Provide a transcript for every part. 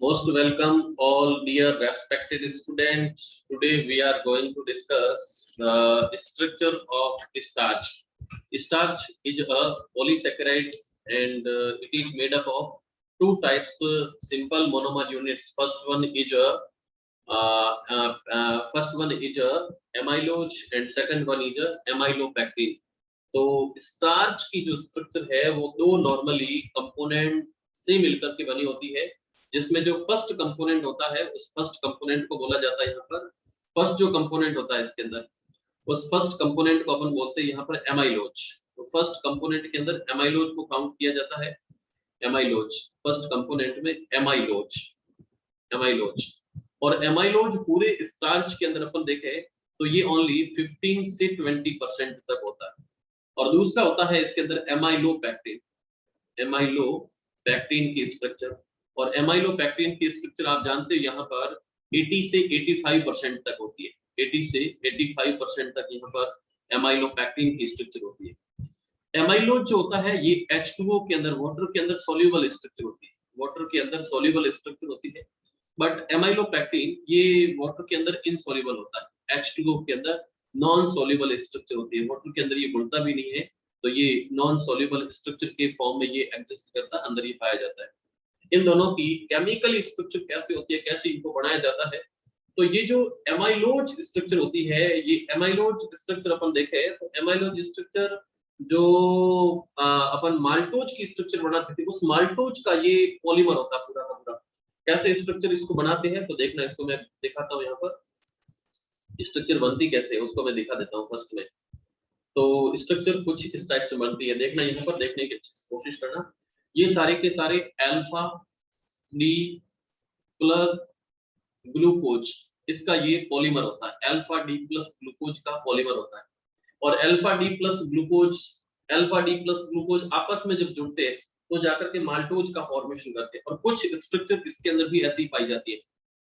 Most welcome all dear respected students. Today we are going to discuss the structure of starch. Starch is a polysaccharide and it is made up of two types simple monomer units. First one is a amylose and second one is a amylopectin. तो starch की जो structure है वो दो normally component से मिलकर के बनी होती है, जिसमें जो फर्स्ट कंपोनेंट होता है उस फर्स्ट कंपोनेंट को बोला जाता है यहाँ पर फर्स्ट जो कंपोनेंट होता है इसके अंदर उस फर्स्ट कंपोनेंट को अपन बोलते हैं यहाँ पर एमाइलोज। तो फर्स्ट कंपोनेंट के अंदर एमाइलोज को काउंट किया जाता है। एमाइलोज फर्स्ट कंपोनेंट में एमाइलोज एमाइलोज और एमाइलोज पूरे स्टार्च के अंदर अपन देखें तो ये ओनली 15 से 20% तक होता है। और दूसरा होता है इसके अंदर एमाइलोपैक्टिन। एमाइलोपैक्टिन की स्ट्रक्चर और एमाइलोपैक्टिन की स्ट्रक्चर आप जानते हो यहाँ पर 80 से 85% तक होती है। 80 से 85% तक यहाँ पर एमाइलोपैक्टिन की स्ट्रक्चर होती है। एमाइलोज जो होता है ये H2O के अंदर वाटर के अंदर सॉल्युबल स्ट्रक्चर होती है। वाटर के अंदर सॉल्युबल स्ट्रक्चर होती है, बट एमाइलोपैक्टिन ये वाटर के अंदर इनसॉल्युबल होता है। H2O के अंदर नॉन सॉल्युबल स्ट्रक्चर होती है। वाटर के अंदर ये घुलता भी नहीं है, तो ये नॉन सॉल्युबल स्ट्रक्चर के फॉर्म में ये एग्जिस्ट करता है, अंदर ये पाया जाता है। इन दोनों की केमिकल स्ट्रक्चर कैसे होती है, कैसे इनको बनाया जाता है, तो ये जो एमाइलोज स्ट्रक्चर होती है ये एमाइलोज स्ट्रक्चर अपन देखें तो एमाइलोज स्ट्रक्चर जो अपन माल्टोज की स्ट्रक्चर बनाते थे उस माल्टोज का ये पॉलीमर होता है पूरा का पूरा। कैसे स्ट्रक्चर इसको बनाते हैं तो देखना, इसको मैं दिखाता हूँ। यहाँ पर स्ट्रक्चर बनती कैसे है उसको मैं दिखा देता हूँ फर्स्ट में। तो स्ट्रक्चर कुछ इस टाइप से बनती है, देखना यहाँ पर, देखने की कोशिश करना। ये सारे के सारे अल्फा डी प्लस ग्लूकोज इसका ये पॉलीमर होता है। अल्फा डी प्लस ग्लूकोज का पॉलीमर होता है और अल्फा डी प्लस ग्लूकोज आपस में जब जुड़ते हैं तो जाकर के माल्टोज का फॉर्मेशन करते हैं। और कुछ स्ट्रक्चर इसके अंदर भी ऐसी पाई जाती है,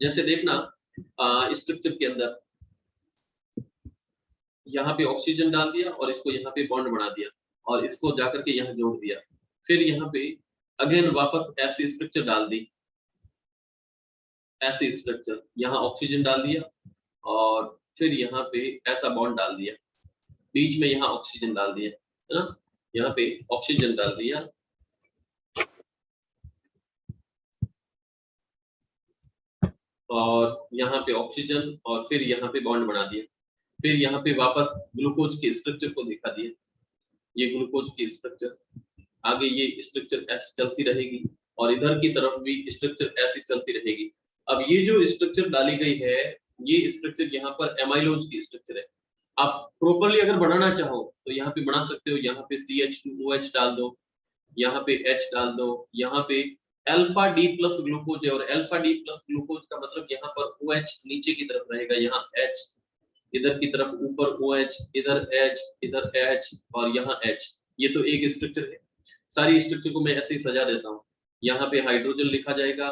जैसे देखना स्ट्रक्चर के अंदर यहाँ पे ऑक्सीजन डाल दिया और इसको यहाँ पे बॉन्ड बना दिया और इसको जाकर के यहाँ जोड़ दिया, फिर यहाँ पे अगेन वापस ऐसी स्ट्रक्चर डाल दी, ऐसी स्ट्रक्चर यहाँ ऑक्सीजन डाल दिया और फिर यहाँ पे ऐसा बॉन्ड डाल दिया, बीच में यहाँ ऑक्सीजन डाल दिया, है ना, यहाँ पे ऑक्सीजन डाल दिया और यहाँ पे ऑक्सीजन और फिर यहाँ पे बॉन्ड बना दिया, फिर यहाँ पे वापस ग्लूकोज के स्ट्रक्चर को दिखा दिया। ये ग्लूकोज की स्ट्रक्चर, आगे ये स्ट्रक्चर ऐसी चलती रहेगी और इधर की तरफ भी स्ट्रक्चर ऐसी चलती रहेगी। अब ये जो स्ट्रक्चर डाली गई है ये स्ट्रक्चर यहाँ पर एमाइलोज की स्ट्रक्चर है। आप प्रॉपर्ली अगर बनाना चाहो तो यहाँ पे बना सकते हो। यहाँ पे CH2OH डाल दो, यहाँ पे H डाल दो, यहाँ पे अल्फा डी प्लस ग्लूकोज है और अल्फा डी प्लस ग्लूकोज का मतलब यहाँ पर OH नीचे की तरफ रहेगा, यहाँ H इधर की तरफ ऊपर OH, इधर H, इधर H और यहाँ H। ये तो एक स्ट्रक्चर है। सारी स्ट्रक्चर को मैं ऐसे ही सजा देता हूँ। यहाँ पे हाइड्रोजन लिखा जाएगा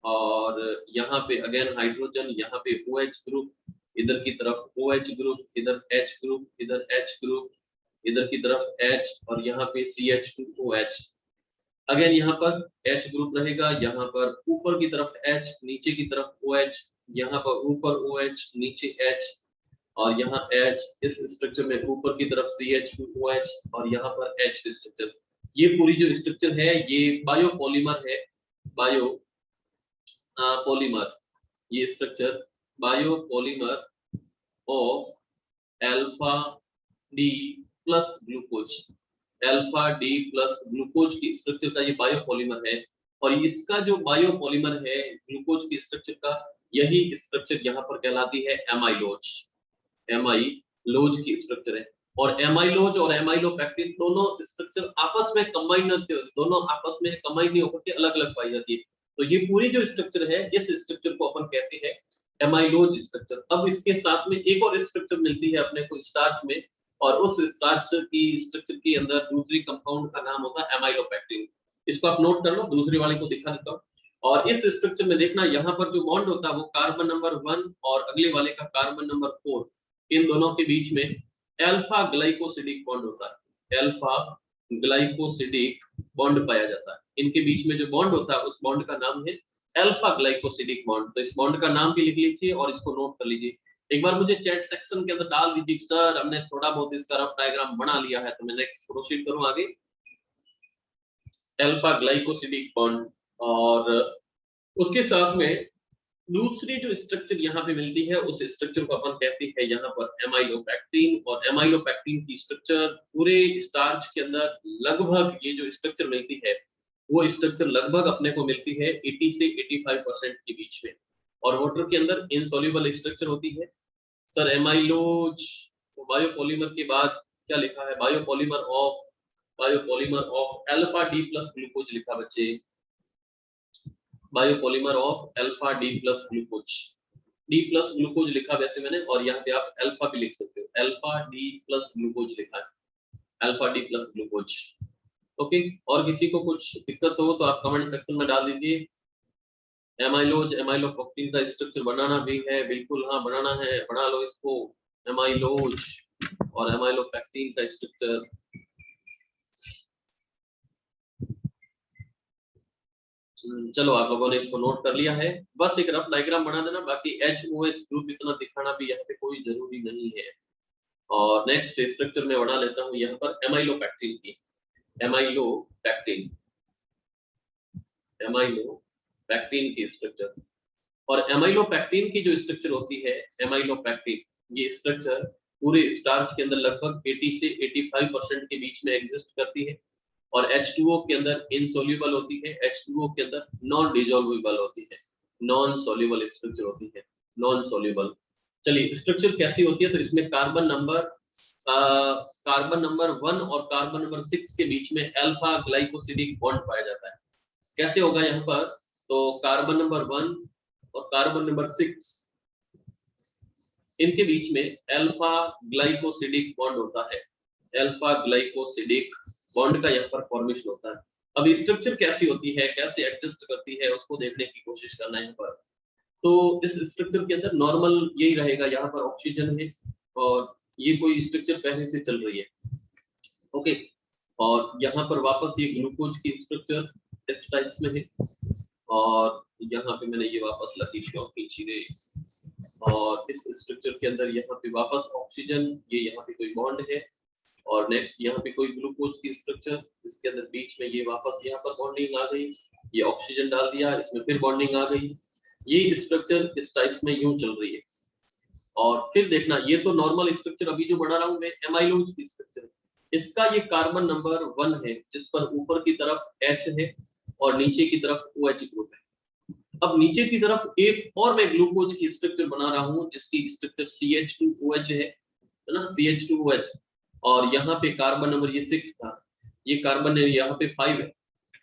और यहाँ पे अगेन हाइड्रोजन, यहाँ पे OH ग्रुप, इधर की तरफ OH ग्रुप, इधर H ग्रुप, इधर H ग्रुप, इधर की तरफ H और यहाँ पे CH2OH। अगेन यहाँ पर H ग्रुप रहेगा, यहाँ पर ऊपर की तरफ H, नीचे की तरफ OH, यहाँ पर ऊपर OH, नीचे H और यहाँ H। इस स्ट्रक्चर में ऊपर की तरफ CH2OH और यहाँ पर H स्ट्रक्चर। ये पूरी जो स्ट्रक्चर है ये बायोपॉलीमर है, बायो पॉलीमर। ये structure biopolymer of alpha D plus glucose, alpha D plus glucose की स्ट्रक्चर का ये बायोपॉलीमर है। और इसका जो बायोपॉलीमर है ग्लूकोज की स्ट्रक्चर का, यही स्ट्रक्चर यहाँ पर कहलाती है एमाइलोज। एमाइलोज की स्ट्रक्चर है और एमाइलोज और एमाइलोपैक्टिन दोनों स्ट्रक्चर आपस में कंबाइन नहीं होते, दोनों आपस में कंबाइन नहीं होकर के अलग-अलग पाई जाती है। तो ये पूरी जो स्ट्रक्चर है इस स्ट्रक्चर को अपन कहते हैं एमाइलोज स्ट्रक्चर। अब इसके साथ में एक और स्ट्रक्चर मिलती है अपने को स्टार्च में और उस स्टार्च की स्ट्रक्चर के अंदर दूसरी कंपाउंड का नाम होता है एमाइलोपैक्टिन। इसको आप नोट कर लो, दूसरी वाले को दिखा देता हूँ। और इस स्ट्रक्चर में देखना यहाँ पर जो बॉन्ड होता है वो कार्बन नंबर 1 और अगले वाले का कार्बन नंबर 4, इन दोनों के बीच में अल्फा ग्लाइकोसिडिक बॉन्ड होता है। अल्फा ग्लाइकोसिडिक बॉन्ड पाया जाता है। इनके बीच में जो बॉन्ड होता है उस बॉन्ड का नाम है अल्फा ग्लाइकोसिडिक बॉन्ड। तो इस बॉन्ड का नाम भी लिख लीजिए और इसको नोट कर लीजिए। एक बार मुझे चैट सेक्शन के अंदर डाल दीजिए सर हमने थोड़ा बहुत इसका रफ डायग्राम बना लिया है, तो मैं नेक्स्ट प्रोसीड करूं आगे। अल्फा ग्लाइकोसिडिक बॉन्ड और उसके साथ में दूसरी जो स्ट्रक्चर यहाँ पे मिलती है उस स्ट्रक्चर को अपन कहते हैं यहाँ पर एमाइलोपेक्टिन। और एमाइलोपेक्टिन की स्ट्रक्चर पूरे स्टार्च के अंदर लगभग ये जो स्ट्रक्चर मिलती है वो स्ट्रक्चर लगभग अपने को मिलती है 80 से 85% के बीच में। और वाटर के अंदर इनसॉल्युबल स्ट्रक्चर होती है। सर एमाइलोज बायोपॉलीमर के बाद क्या लिखा है, biopolymer of alpha D plus glucose लिखा बच्चे, biopolymer of alpha D plus glucose, D plus glucose लिखा वैसे मैंने, और यहाँ पे आप अल्फा भी लिख सकते हो, अल्फा डी प्लस ग्लूकोज लिखा है, alpha D plus glucose. Okay, और किसी को कुछ दिक्कत हो तो आप कमेंट सेक्शन में डाल दीजिए। एमाइलोज एमाइलोपेक्टिन का स्ट्रक्चर बनाना भी है, बिल्कुल हाँ बनाना है, बना लो इसको, एमाइलोज और एमाइलोपेक्टिन का स्ट्रक्चर। चलो आप लोगों ने इसको नोट कर लिया है, बस एक रफ डायग्राम बना देना, बाकी HOH ग्रुप इतना दिखाना भी यहाँ पे कोई जरूरी नहीं है। और नेक्स्ट स्ट्रक्चर में बना लेता हूँ यहाँ पर एमाइलोपेक्टिन की, एमाइलोपेक्टिन की स्ट्रक्चर। और एमाइलोपेक्टिन की जो स्ट्रक्चर होती है, एमाइलोपेक्टिन ये स्ट्रक्चर पूरे स्टार्च के अंदर लगभग 80 से 85% के बीच में एग्जिस्ट करती है। और H2O के अंदर इनसॉल्युबल होती है, H2O के अंदर नॉन डिसॉल्वेबल होती है, नॉन सॉल्युबल स्ट्रक्चर होती है, नॉन सॉल्युबल। चलिए स्ट्रक्चर कैसी होती है, तो इसमें कार्बन नंबर 1 और कार्बन नंबर 6 के बीच में अल्फा ग्लाइकोसिडिक बॉन्ड पाया जाता है। कैसे होगा यहाँ पर, तो कार्बन नंबर 1 और कार्बन नंबर 6 इनके बीच में अल्फा ग्लाइकोसिडिक बॉन्ड होता है, अल्फा ग्लाइकोसिडिक बॉन्ड का यहाँ पर फॉर्मेशन होता है। अब स्ट्रक्चर कैसी होती है, कैसे एडजस्ट करती है, उसको देखने की कोशिश करना है यहाँ पर। तो इस स्ट्रक्चर के अंदर नॉर्मल यही रहेगा, यहाँ पर ऑक्सीजन है और ये कोई स्ट्रक्चर पहले से चल रही है। ओके, और यहाँ पर वापस ये ग्लूकोज की स्ट्रक्चर इस टाइप में है, और यहाँ पे मैंने ये वापस लकी शॉप खींची गई, और इस स्ट्रक्चर के अंदर यहाँ पे वापस ऑक्सीजन, ये यहाँ पे कोई बॉन्ड है, और नेक्स्ट यहाँ पे कोई ग्लूकोज की स्ट्रक्चर, इसके अंदर बीच में ये वापस यहाँ पर बॉन्डिंग आ गई, ये ऑक्सीजन डाल दिया, इसमें फिर बॉन्डिंग आ गई, ये स्ट्रक्चर इस टाइप में यूं चल रही है। और फिर देखना ये तो नॉर्मल स्ट्रक्चर अभी जो बना रहा हूं मैं एमाइलोज की स्ट्रक्चर, इसका ये कार्बन नंबर 1 है जिस पर ऊपर की तरफ H है और नीचे की तरफ OH ग्रुप है। अब नीचे की तरफ एक और मैं ग्लूकोज की स्ट्रक्चर बना रहा हूं जिसकी स्ट्रक्चर CH2OH है ना, CH2OH, और यहाँ पे कार्बन नंबर ये 6 था, ये कार्बन यहाँ पे 5 है,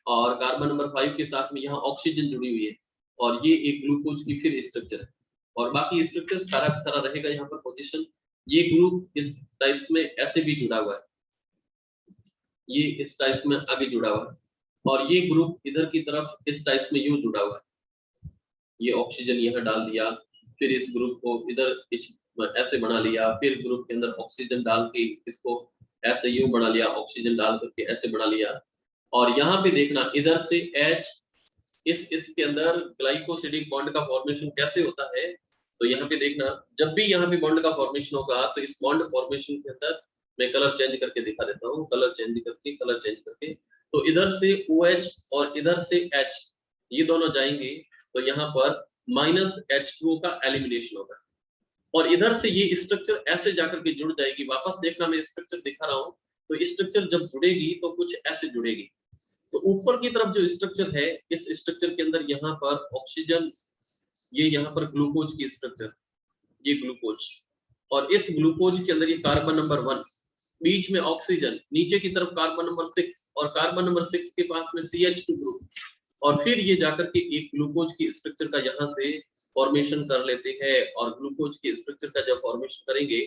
और कार्बन नंबर 5 के साथ में यहाँ ऑक्सीजन जुड़ी हुई है, और ये एक ग्लूकोज की फिर स्ट्रक्चर है, और बाकी स्ट्रक्चर सारा का सारा रहेगा यहाँ पर पोजीशन। ये ग्रुप इस टाइप्स में ऐसे भी जुड़ा हुआ है, ये इस टाइप में आगे जुड़ा हुआ है, और ये ग्रुप इधर की तरफ इस टाइप में यूं जुड़ा हुआ है, ये ऑक्सीजन यहाँ डाल दिया, फिर इस ग्रुप को इधर ऐसे बना लिया, फिर ग्रुप के अंदर ऑक्सीजन डाल के इसको ऐसे यूं बना लिया, ऑक्सीजन डाल करके ऐसे बना लिया, और यहाँ पे देखना इधर से H इसके अंदर ग्लाइकोसिडिक बॉन्ड का फॉर्मेशन कैसे होता है, तो यहाँ पे देखना जब भी यहाँ पे बॉन्ड का फॉर्मेशन होगा तो इस बॉन्ड फॉर्मेशन के अंदर मैं कलर चेंज करके दिखा देता हूँ, कलर चेंज करके, तो इधर से OH और इधर से H ये दोनों जाएंगे, तो यहाँ पर -H2O का एलिमिनेशन होगा, और इधर से ये स्ट्रक्चर ऐसे जाकर के जुड़ जाएगी। वापस देखना मैं स्ट्रक्चर दिखा रहा हूँ, तो स्ट्रक्चर जब जुड़ेगी तो कुछ ऐसे जुड़ेगी, तो ऊपर की तरफ जो स्ट्रक्चर है इस स्ट्रक्चर के अंदर यहाँ पर ऑक्सीजन, ये यहाँ पर ग्लूकोज की स्ट्रक्चर, ये ग्लूकोज, और इस ग्लूकोज के अंदर ये कार्बन नंबर 1, बीच में ऑक्सीजन, नीचे की तरफ कार्बन नंबर 6, और कार्बन नंबर 6 के पास में CH2 ग्रुप, और फिर ये जाकर के एक ग्लूकोज की स्ट्रक्चर का यहाँ से फॉर्मेशन कर लेते हैं, और ग्लूकोज की स्ट्रक्चर का जब फॉर्मेशन करेंगे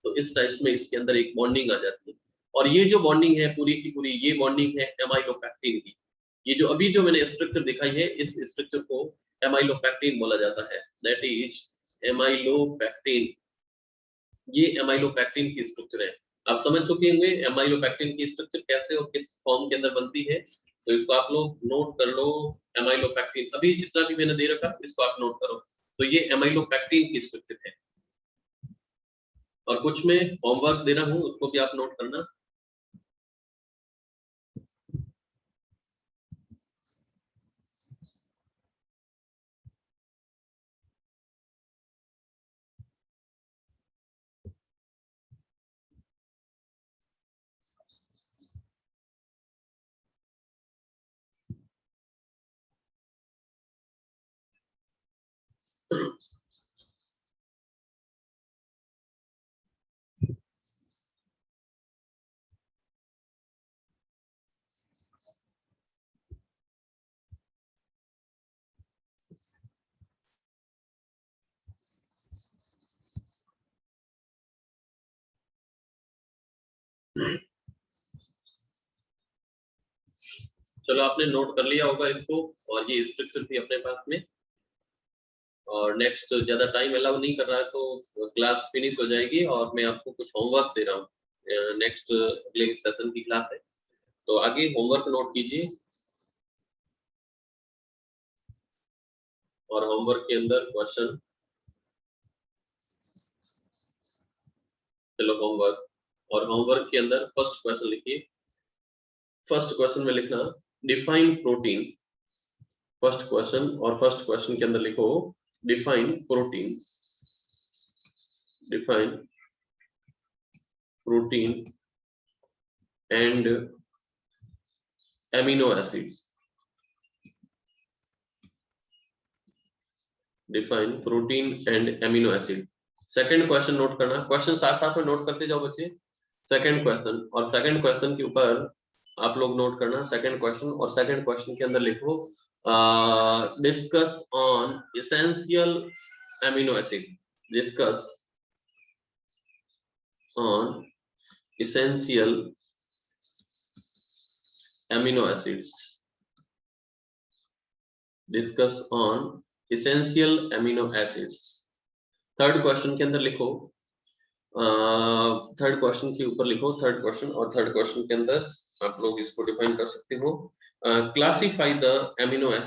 तो इस टाइप में इसके अंदर एक बॉन्डिंग आ जाती है, और ये जो बॉन्डिंग है पूरी की पूरी ये बॉन्डिंग है एमाइलोपेक्टिन की। ये जो अभी जो मैंने स्ट्रक्चर दिखाई है इस स्ट्रक्चर को एमाइलोपेक्टिन बोला जाता है, दैट इज एमाइलोपेक्टिन, ये एमाइलोपेक्टिन की स्ट्रक्चर है। आप समझ चुके होंगे एमाइलोपेक्टिन की स्ट्रक्चर कैसे और किस फॉर्म के अंदर बनती है, तो इसको आप लोग नोट कर लो, एमाइलोपेक्टिन, अभी जितना भी मैंने दे रखा इसको आप नोट करो। तो ये एमाइलोपेक्टिन की स्ट्रक्चर है। और कुछ मैं होमवर्क दे रहा हूँ, उसको भी आप नोट करना। चलो आपने नोट कर लिया होगा इसको, और ये स्ट्रक्चर थी अपने पास में। और नेक्स्ट ज्यादा टाइम अलाउ नहीं कर रहा है तो क्लास फिनिश हो जाएगी, और मैं आपको कुछ होमवर्क दे रहा हूँ। नेक्स्ट अगले सेशन की क्लास है, तो आगे होमवर्क नोट कीजिए। और होमवर्क के अंदर क्वेश्चन, चलो होमवर्क, और होमवर्क के अंदर फर्स्ट क्वेश्चन लिखिए। फर्स्ट क्वेश्चन में लिखना डिफाइन प्रोटीन, फर्स्ट क्वेश्चन, और फर्स्ट क्वेश्चन के अंदर लिखो define protein, define protein and amino acid, define protein and amino acid. Second question note करना, क्वेश्चन साथ साथ में नोट करते जाओ बच्चे। सेकंड क्वेश्चन, और सेकंड क्वेश्चन के ऊपर आप लोग नोट करना सेकंड क्वेश्चन, और सेकंड क्वेश्चन के अंदर लिखो discuss on essential amino acid, discuss on essential amino acids, discuss on essential amino acids. Third question के अंदर लिखो, थर्ड क्वेश्चन के ऊपर लिखो थर्ड क्वेश्चन, और थर्ड क्वेश्चन के अंदर आप लोग इसको डिफाइन कर सकते हो, क्लासिफाई द एमिनो एसिड